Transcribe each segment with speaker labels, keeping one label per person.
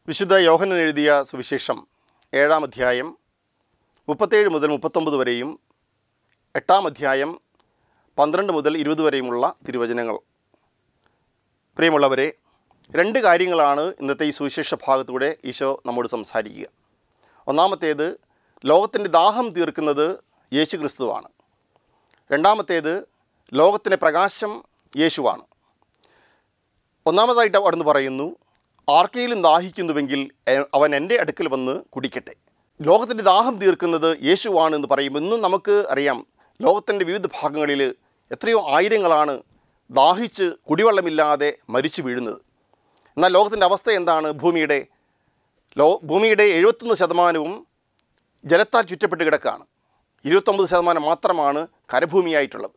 Speaker 1: വിശുദ്ധ യോഹന്നാൻ എഴുതിയ സുവിശേഷം 7-ാം അധ്യായം 37 മുതൽ 39 വരെയും 8-ാം അധ്യായം 12 മുതൽ 20 വരെയുമുള്ള തിരുവചനങ്ങൾ. പ്രിയമുള്ളവരെ, രണ്ട് കാര്യങ്ങളാണ് ഇന്നത്തെ ഈ സുവിശേഷ ഭാഗത്തൂടെ ഈശോ നമ്മോട് സംസാരിക്കുക. ഒന്നാമത്തേത്, ലോകത്തിൻ്റെ ദാഹം തീർക്കുന്നത് യേശു ക്രിസ്തുവാണ്. രണ്ടാമത്തേത്, ലോകത്തിൻ്റെ പ്രകാശം യേശുവാണ്. ഒന്നാമതായിട്ട് അവിടുന്ന് പറയുന്നു, ആർക്കെങ്കിലും ദാഹിക്കുന്നുവെങ്കിൽ അവൻ എൻ്റെ അടുക്കൽ വന്ന് കുടിക്കട്ടെ. ലോകത്തിൻ്റെ ദാഹം തീർക്കുന്നത് യേശുവാണ് എന്ന് പറയുമ്പോൾ ഇന്നും നമുക്ക് അറിയാം, ലോകത്തിൻ്റെ വിവിധ ഭാഗങ്ങളിൽ എത്രയോ ആയിരങ്ങളാണ് ദാഹിച്ച് കുടിവെള്ളമില്ലാതെ മരിച്ചു വീഴുന്നത്. എന്നാൽ ലോകത്തിൻ്റെ അവസ്ഥ എന്താണ്? ഭൂമിയുടെ 71% ജലത്താൽ ചുറ്റപ്പെട്ട് കിടക്കുകയാണ്. 29% മാത്രമാണ് കരഭൂമിയായിട്ടുള്ളത്.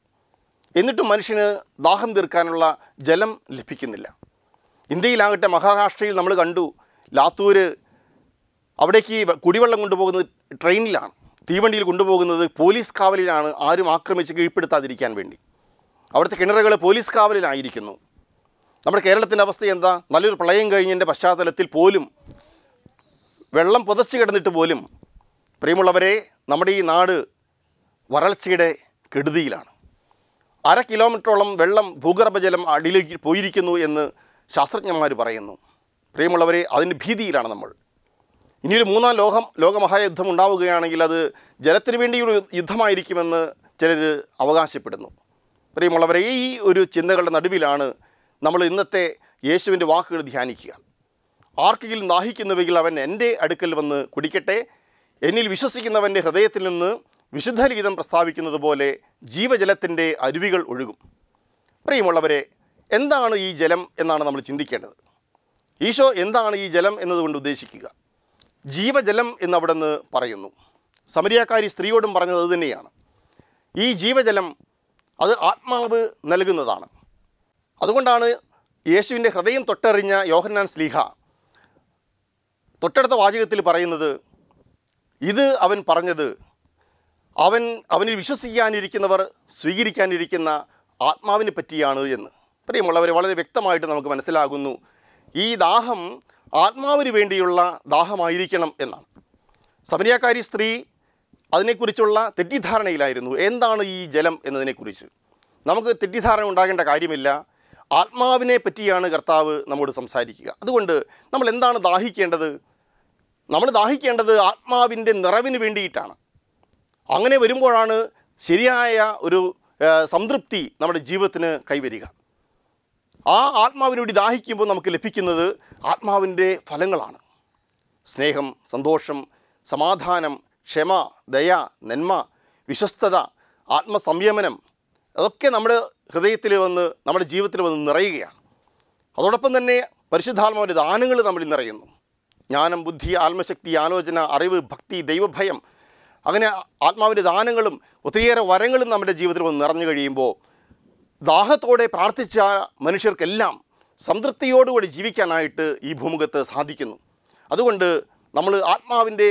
Speaker 1: എന്നിട്ടും മനുഷ്യന് ദാഹം തീർക്കാനുള്ള ജലം ലഭിക്കുന്നില്ല. ഇന്ത്യയിലാകട്ടെ, മഹാരാഷ്ട്രയിൽ നമ്മൾ കണ്ടു, ലാത്തൂര് അവിടേക്ക് കുടിവെള്ളം കൊണ്ടുപോകുന്നത് ട്രെയിനിലാണ്, തീവണ്ടിയിൽ കൊണ്ടുപോകുന്നത് പോലീസ് കാവലിലാണ്, ആരും ആക്രമിച്ച് കീഴ്പ്പെടുത്താതിരിക്കാൻ വേണ്ടി. അവിടുത്തെ കിണറുകൾ പോലീസ് കാവലിലായിരിക്കുന്നു. നമ്മുടെ കേരളത്തിൻ്റെ അവസ്ഥ എന്താ? നല്ലൊരു പ്രളയം കഴിഞ്ഞതിൻ്റെ പശ്ചാത്തലത്തിൽ പോലും വെള്ളം പുതച്ച് കിടന്നിട്ട് പോലും, പ്രിയമുള്ളവരെ, നമ്മുടെ ഈ നാട് വരൾച്ചയുടെ കെടുതിയിലാണ്. 1/2 കിലോമീറ്ററോളം വെള്ളം, ഭൂഗർഭജലം അടിയിലേക്ക് പോയിരിക്കുന്നു എന്ന് ശാസ്ത്രജ്ഞന്മാർ പറയുന്നു. പ്രിയമുള്ളവരെ, അതിൻ്റെ ഭീതിയിലാണ് നമ്മൾ. ഇനിയൊരു 3-ാം ലോകമഹായുദ്ധം ഉണ്ടാവുകയാണെങ്കിൽ അത് ജലത്തിന് വേണ്ടിയൊരു യുദ്ധമായിരിക്കുമെന്ന് ചിലർ അവകാശപ്പെടുന്നു. പ്രിയമുള്ളവരെ, ഈ ഒരു ചിന്തകളുടെ നടുവിലാണ് നമ്മൾ ഇന്നത്തെ യേശുവിൻ്റെ വാക്കുകൾ ധ്യാനിക്കുക. ആർക്കെങ്കിലും ദാഹിക്കുന്നുവെങ്കിൽ അവൻ എൻ്റെ അടുക്കൽ വന്ന് കുടിക്കട്ടെ. എന്നിൽ വിശ്വസിക്കുന്നവൻ്റെ ഹൃദയത്തിൽ നിന്ന് വിശുദ്ധ ഗീതം പ്രസ്താവിക്കുന്നത് പോലെ ജീവജലത്തിൻ്റെ അരുവികൾ ഒഴുകും. പ്രിയമുള്ളവരെ, എന്താണ് ഈ ജലം എന്നാണ് നമ്മൾ ചിന്തിക്കേണ്ടത്. ഈശോ എന്താണ് ഈ ജലം എന്നതുകൊണ്ട് ഉദ്ദേശിക്കുക? ജീവജലം എന്ന് അവിടെ നിന്ന് പറയുന്നു. സമരിയാക്കാരി സ്ത്രീയോടും പറഞ്ഞത് അതുതന്നെയാണ്. ഈ ജീവജലം അത് ആത്മാവ് നൽകുന്നതാണ്. അതുകൊണ്ടാണ് യേശുവിൻ്റെ ഹൃദയം തൊട്ടറിഞ്ഞ യോഹന്നാൻ ശ്ലീഹ തൊട്ടടുത്ത വാചകത്തിൽ പറയുന്നത്, ഇത് അവൻ പറഞ്ഞത് അവനിൽ വിശ്വസിക്കാനിരിക്കുന്നവർ സ്വീകരിക്കാനിരിക്കുന്ന ആത്മാവിനെ പറ്റിയാണ് എന്ന്. പ്രിയമുള്ളവരെ, വളരെ വ്യക്തമായിട്ട് നമുക്ക് മനസ്സിലാകുന്നു, ഈ ദാഹം ആത്മാവിന് വേണ്ടിയുള്ള ദാഹമായിരിക്കണം എന്നാണ്. സമരിയാക്കാരി സ്ത്രീ അതിനെക്കുറിച്ചുള്ള തെറ്റിദ്ധാരണയിലായിരുന്നു. എന്താണ് ഈ ജലം എന്നതിനെക്കുറിച്ച് നമുക്ക് തെറ്റിദ്ധാരണ ഉണ്ടാകേണ്ട കാര്യമില്ല. ആത്മാവിനെ പറ്റിയാണ് കർത്താവ് നമ്മോട് സംസാരിക്കുക. അതുകൊണ്ട് നമ്മൾ എന്താണ് ദാഹിക്കേണ്ടത്? നമ്മൾ ദാഹിക്കേണ്ടത് ആത്മാവിൻ്റെ നിറവിന് വേണ്ടിയിട്ടാണ്. അങ്ങനെ വരുമ്പോഴാണ് ശരിയായ ഒരു സംതൃപ്തി നമ്മുടെ ജീവിതത്തിന് കൈവരിക. ആ ആത്മാവിന് വേണ്ടി ദാഹിക്കുമ്പോൾ നമുക്ക് ലഭിക്കുന്നത് ആത്മാവിൻ്റെ ഫലങ്ങളാണ്. സ്നേഹം, സന്തോഷം, സമാധാനം, ക്ഷമ, ദയ, നന്മ, വിശ്വസ്തത, ആത്മസംയമനം, അതൊക്കെ നമ്മുടെ ഹൃദയത്തിൽ വന്ന് നമ്മുടെ ജീവിതത്തിൽ വന്ന് നിറയുകയാണ്. അതോടൊപ്പം തന്നെ പരിശുദ്ധാത്മാവിൻ്റെ ദാനങ്ങൾ നമ്മളിൽ നിറയുന്നു. ജ്ഞാനം, ബുദ്ധി, ആത്മശക്തി, ആലോചന, അറിവ്, ഭക്തി, ദൈവഭയം, അങ്ങനെ ആത്മാവിൻ്റെ ദാനങ്ങളും ഒത്തിരിയേറെ വരങ്ങളും നമ്മുടെ ജീവിതത്തിൽ വന്ന് നിറഞ്ഞു കഴിയുമ്പോൾ ദാഹത്തോടെ പ്രാർത്ഥിച്ച മനുഷ്യർക്കെല്ലാം സംതൃപ്തിയോടുകൂടി ജീവിക്കാനായിട്ട് ഈ ഭൂമുഖത്ത് സാധിക്കുന്നു. അതുകൊണ്ട് നമ്മൾ ആത്മാവിൻ്റെ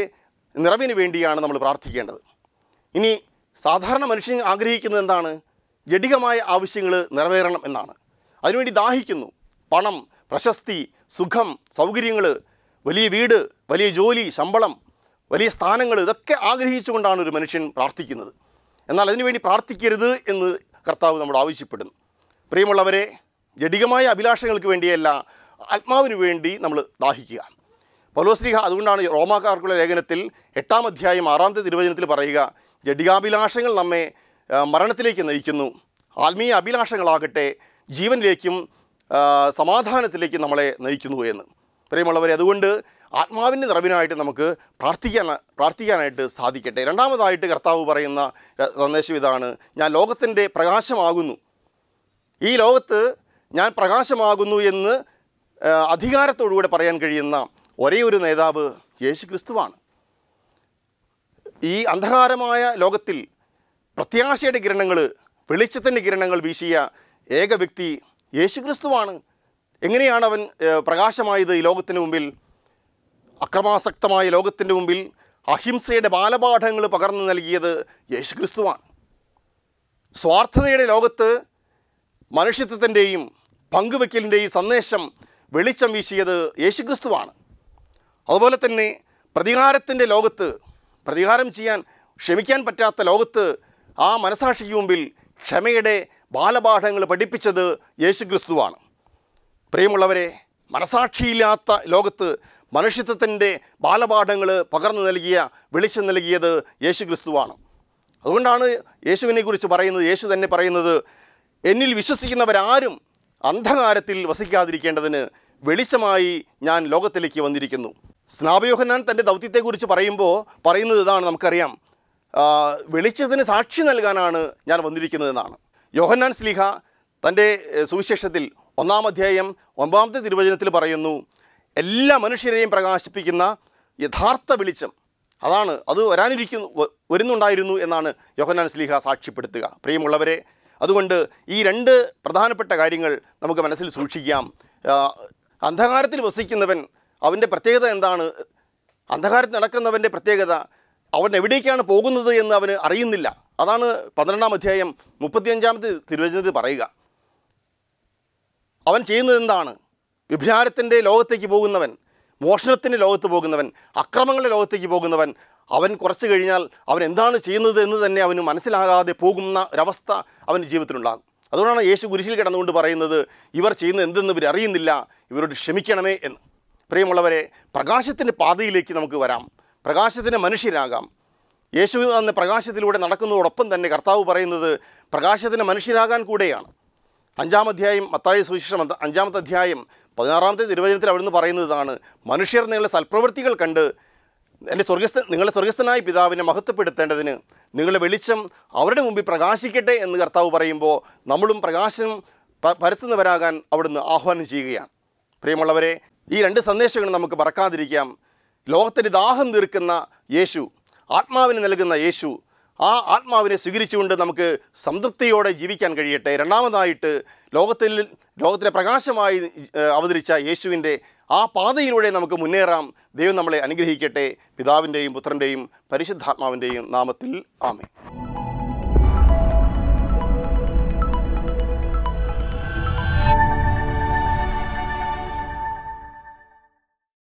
Speaker 1: നിറവിന് വേണ്ടിയാണ് നമ്മൾ പ്രാർത്ഥിക്കേണ്ടത്. ഇനി സാധാരണ മനുഷ്യൻ ആഗ്രഹിക്കുന്നത് എന്താണ്? ജഡികമായ ആവശ്യങ്ങൾ നിറവേറണം എന്നാണ്. അതിനുവേണ്ടി ദാഹിക്കുന്നു. പണം, പ്രശസ്തി, സുഖം, സൗകര്യങ്ങൾ, വലിയ വീട്, വലിയ ജോലി, ശമ്പളം, വലിയ സ്ഥാനങ്ങൾ, ഇതൊക്കെ ആഗ്രഹിച്ചുകൊണ്ടാണ് ഒരു മനുഷ്യൻ പ്രാർത്ഥിക്കുന്നത്. എന്നാൽ അതിനുവേണ്ടി പ്രാർത്ഥിക്കരുത് എന്ന് കർത്താവ് നമ്മോട് ആവശ്യപ്പെടുന്നു. പ്രിയമുള്ളവരെ, ജഡികമായ അഭിലാഷങ്ങൾക്ക് വേണ്ടിയല്ല, ആത്മാവിന് വേണ്ടി നമ്മൾ ദാഹിക്കുക. പൗലോസ്ലീഹ അതുകൊണ്ടാണ് റോമാക്കാർക്കുള്ള ലേഖനത്തിൽ 8-ാം അധ്യായം 6-ാമത്തെ തിരുവചനത്തിൽ പറയുക, ജഡികാഭിലാഷങ്ങൾ നമ്മെ മരണത്തിലേക്ക് നയിക്കുന്നു, ആത്മീയ അഭിലാഷങ്ങളാകട്ടെ ജീവനിലേക്കും സമാധാനത്തിലേക്കും നമ്മളെ നയിക്കുന്നു എന്ന്. പ്രിയമുള്ളവരെ, അതുകൊണ്ട് ആത്മാവിൻ്റെ നിറവിനായിട്ട് നമുക്ക് പ്രാർത്ഥിക്കാനായിട്ട് സാധിക്കട്ടെ. രണ്ടാമതായിട്ട് കർത്താവ് പറയുന്ന സന്ദേശം ഇതാണ്, ഞാൻ ലോകത്തിൻ്റെ പ്രകാശമാകുന്നു. ഈ ലോകത്ത് ഞാൻ പ്രകാശമാകുന്നു എന്ന് അധികാരത്തോടുകൂടെ പറയാൻ കഴിയുന്ന ഒരേ ഒരു നേതാവ് യേശു ക്രിസ്തുവാണ്. ഈ അന്ധകാരമായ ലോകത്തിൽ പ്രത്യാശയുടെ കിരണങ്ങൾ, വെളിച്ചത്തിൻ്റെ കിരണങ്ങൾ വീശിയ ഏക വ്യക്തി യേശു ക്രിസ്തുവാണ്. എങ്ങനെയാണ് അവൻ പ്രകാശമായത്? ഈ ലോകത്തിന് മുമ്പിൽ, അക്രമാസക്തമായ ലോകത്തിൻ്റെ മുമ്പിൽ അഹിംസയുടെ ബാലപാഠങ്ങൾ പകർന്നു നൽകിയത് യേശു ക്രിസ്തുവാണ്. സ്വാർത്ഥതയുടെ ലോകത്ത് മനുഷ്യത്വത്തിൻ്റെയും പങ്കുവയ്ക്കലിൻ്റെയും സന്ദേശം വെളിച്ചം വീശിയത് യേശു ക്രിസ്തുവാണ്. അതുപോലെ തന്നെ പ്രതികാരത്തിൻ്റെ ലോകത്ത്, പ്രതികാരം ചെയ്യാൻ ക്ഷമിക്കാൻ പറ്റാത്ത ലോകത്ത് ആ മനസാക്ഷിക്ക് മുമ്പിൽ ക്ഷമയുടെ ബാലപാഠങ്ങൾ പഠിപ്പിച്ചത് യേശുക്രിസ്തുവാണ്. പ്രിയമുള്ളവരെ, മനസാക്ഷിയില്ലാത്ത ലോകത്ത് മനുഷ്യത്വത്തിൻ്റെ ബാലപാഠങ്ങൾ പകർന്നു നൽകിയ, വെളിച്ചം നൽകിയത് യേശുക്രിസ്തുവാണ്. അതുകൊണ്ടാണ് യേശുവിനെക്കുറിച്ച് പറയുന്നത്, യേശു തന്നെ പറയുന്നത്, എന്നിൽ വിശ്വസിക്കുന്നവരാരും അന്ധകാരത്തിൽ വസിക്കാതിരിക്കേണ്ടതിന് വെളിച്ചമായി ഞാൻ ലോകത്തിലേക്ക് വന്നിരിക്കുന്നു. സ്നാപക യോഹന്നാൻ തൻ്റെ ദൗത്യത്തെക്കുറിച്ച് പറയുന്നത് ഇതാണ്, നമുക്കറിയാം, വെളിച്ചത്തിന് സാക്ഷി നൽകാനാണ് ഞാൻ വന്നിരിക്കുന്നതെന്നാണ്. യോഹന്നാൻ ശ്ലീഹ തൻ്റെ സുവിശേഷത്തിൽ 1-ാം അധ്യായം 9-ാമത്തെ തിരുവചനത്തിൽ പറയുന്നു, എല്ലാ മനുഷ്യരെയും പ്രകാശിപ്പിക്കുന്ന യഥാർത്ഥ വെളിച്ചം അതാണ്, അത് വരുന്നുണ്ടായിരുന്നു എന്നാണ് യോഹന്നാൻ ശ്ലീഹ സാക്ഷ്യപ്പെടുത്തുക. പ്രിയമുള്ളവരെ, അതുകൊണ്ട് ഈ 2 പ്രധാനപ്പെട്ട കാര്യങ്ങൾ നമുക്ക് മനസ്സിൽ സൂക്ഷിക്കാം. അന്ധകാരത്തിൽ വസിക്കുന്നവൻ, അവൻ്റെ പ്രത്യേകത എന്താണ്? അന്ധകാരത്തിൽ നടക്കുന്നവൻ്റെ പ്രത്യേകത, അവൻ എവിടേക്കാണ് പോകുന്നത് എന്ന് അവന് അറിയുന്നില്ല. അതാണ് 12-ാം അധ്യായം 35-ാമത്തെ തിരുവചനത്തിൽ പറയുക. അവൻ ചെയ്യുന്നത് എന്താണ്? വ്യഭിചാരത്തിൻ്റെ ലോകത്തേക്ക് പോകുന്നവൻ, മോഷണത്തിൻ്റെ ലോകത്ത് പോകുന്നവൻ, അക്രമങ്ങളുടെ ലോകത്തേക്ക് പോകുന്നവൻ, അവൻ കുറച്ച് കഴിഞ്ഞാൽ അവൻ എന്താണ് ചെയ്യുന്നത് എന്ന് തന്നെ അവന് മനസ്സിലാകാതെ പോകുന്ന ഒരവസ്ഥ അവൻ്റെ ജീവിതത്തിലുണ്ടാകും. അതുകൊണ്ടാണ് യേശു കുരിശിൽ കിടന്നുകൊണ്ട് പറയുന്നത്, ഇവർ ചെയ്യുന്നത് എന്തെന്ന് ഇവർ അറിയുന്നില്ല, ഇവരോട് ക്ഷമിക്കണമേ എന്ന്. പ്രിയമുള്ളവരെ, പ്രകാശത്തിൻ്റെ പാതയിലേക്ക് നമുക്ക് വരാം, പ്രകാശത്തിൻ്റെ മനുഷ്യരാകാം. യേശു എന്ന പ്രകാശത്തിലൂടെ നടക്കുന്നതോടൊപ്പം തന്നെ കർത്താവ് പറയുന്നത് പ്രകാശത്തിൻ്റെ മനുഷ്യരാകാൻ കൂടെയാണ്. 5-ാം അധ്യായം മത്തായി സുവിശേഷം 5-ാമത്തെ അധ്യായം 16-ാമത്തെ തിരുവചനത്തിൽ അവിടുന്ന് പറയുന്നതാണ്, മനുഷ്യർ നിങ്ങളുടെ സൽപ്രവൃത്തികൾ കണ്ട് നിങ്ങളുടെ സ്വർഗസ്ഥനായ പിതാവിനെ മഹത്വപ്പെടുത്തേണ്ടതിന് നിങ്ങളുടെ വെളിച്ചം അവരുടെ മുമ്പിൽ പ്രകാശിക്കട്ടെ എന്ന് കർത്താവ് പറയുമ്പോൾ നമ്മളും പ്രകാശം പരത്തുന്നവരാകാൻ അവിടുന്ന് ആഹ്വാനം ചെയ്യുകയാണ്. പ്രിയമുള്ളവരെ, ഈ 2 സന്ദേശങ്ങൾ നമുക്ക് മറക്കാതിരിക്കാം. ലോകത്തിൻ്റെ ദാഹം തീർക്കുന്ന യേശു, ആത്മാവിന് നൽകുന്ന യേശു, ആ ആത്മാവിനെ സ്വീകരിച്ചുകൊണ്ട് നമുക്ക് സംതൃപ്തിയോടെ ജീവിക്കാൻ കഴിയട്ടെ. രണ്ടാമതായിട്ട് ലോകത്തിലെ പ്രകാശമായി അവതരിച്ച യേശുവിൻ്റെ ആ പാതയിലൂടെ നമുക്ക് മുന്നേറാം. ദൈവം നമ്മളെ അനുഗ്രഹിക്കട്ടെ. പിതാവിൻ്റെയും പുത്രൻ്റെയും പരിശുദ്ധാത്മാവിൻ്റെയും നാമത്തിൽ ആമേൻ.